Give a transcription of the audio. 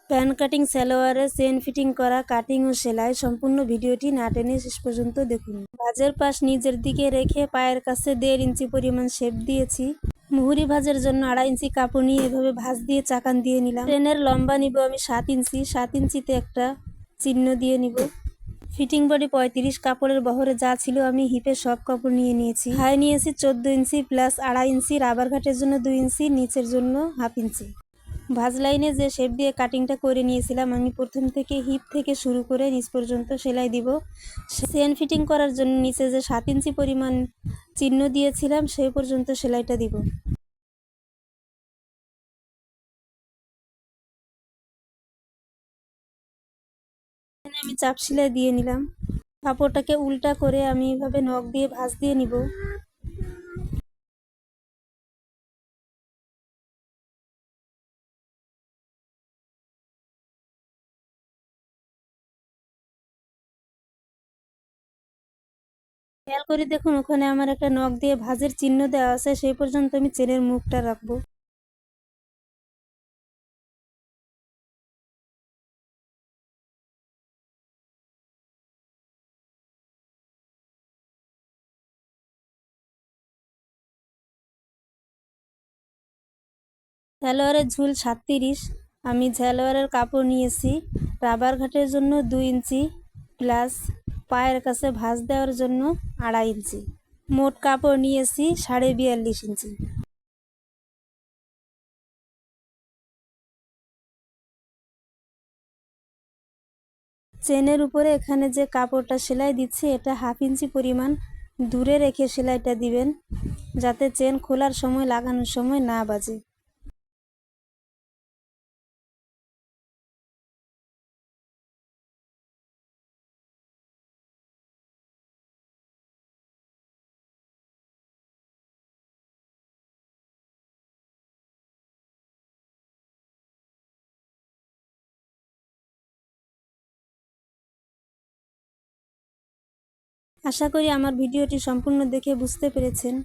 Pan cutting সালোয়ারে chain fitting করা cutting ও সেলাই সম্পূর্ণ ভিডিওটি না টেনে শেষ পর্যন্ত দেখুন। ভাঁজের পাশ নিচের দিকে রেখে পায়ের কাছে 1.5 ইঞ্চি পরিমাণ শেপ দিয়েছি। মুহুরি ভাঁজের জন্য 2.5 ইঞ্চি কাপড় নিয়ে এভাবে ভাঁজ দিয়ে চাকান দিয়ে নিলাম। ট্রেনের লম্বা নিব আমি 7 ইঞ্চি, 7 ইঞ্চিতে একটা চিহ্ন দিয়ে নিব। ফিটিং বডি 35, কাপড়ের বহরে যা ছিল আমি হিপে সব কাপড় নিয়ে নিয়েছি। হাই নিয়েছি 14 ইঞ্চি প্লাস 2.5 ইঞ্চি, রাবার ঘাটের জন্য 2 ইঞ্চি, নিচের জন্য 1/2 ইঞ্চি। ভাঁজ লাইনে যে শেপ দিয়ে কাটিংটা করে নিয়েছিলাম আমি প্রথম থেকে হিপ থেকে শুরু করে নিচ পর্যন্ত সেলাই দিব। চেন ফিটিং করার জন্য নিচে যে 7 ইঞ্চি পরিমাণ চিহ্ন দিয়েছিলাম সেই পর্যন্ত সেলাইটা দিব। আমি চাপ সেলাই দিয়ে নিলাম। কাপড়টাকে উল্টা করে আমি এভাবে নখ দিয়ে ভাঁজ দিয়ে নিব। খেয়াল করে দেখুন ওখানে আমার একটা নখ দিয়ে ভাঁজের চিহ্ন দেওয়া আছে, সেই পর্যন্ত আমি চেনের মুখটা রাখবো। সালোয়ারের ঝুল 36, আমি সালোয়ারের কাপড় নিয়েছি রাবার ঘাটের জন্য 2 ইঞ্চি প্লাস পায়ের কাছে ভাঁজ দেওয়ার জন্য 2.5 ইঞ্চি। মোট কাপড় নিয়েছি 42.5 ইঞ্চি। চেনের উপরে এখানে যে কাপড়টা সেলাই দিচ্ছি এটা 1/2 ইঞ্চি পরিমাণ দূরে রেখে সেলাইটা দিবেন, যাতে চেন খোলার সময় লাগানোর সময় না বাজে। আশা করি আমার ভিডিওটি সম্পূর্ণ দেখে বুঝতে পেরেছেন।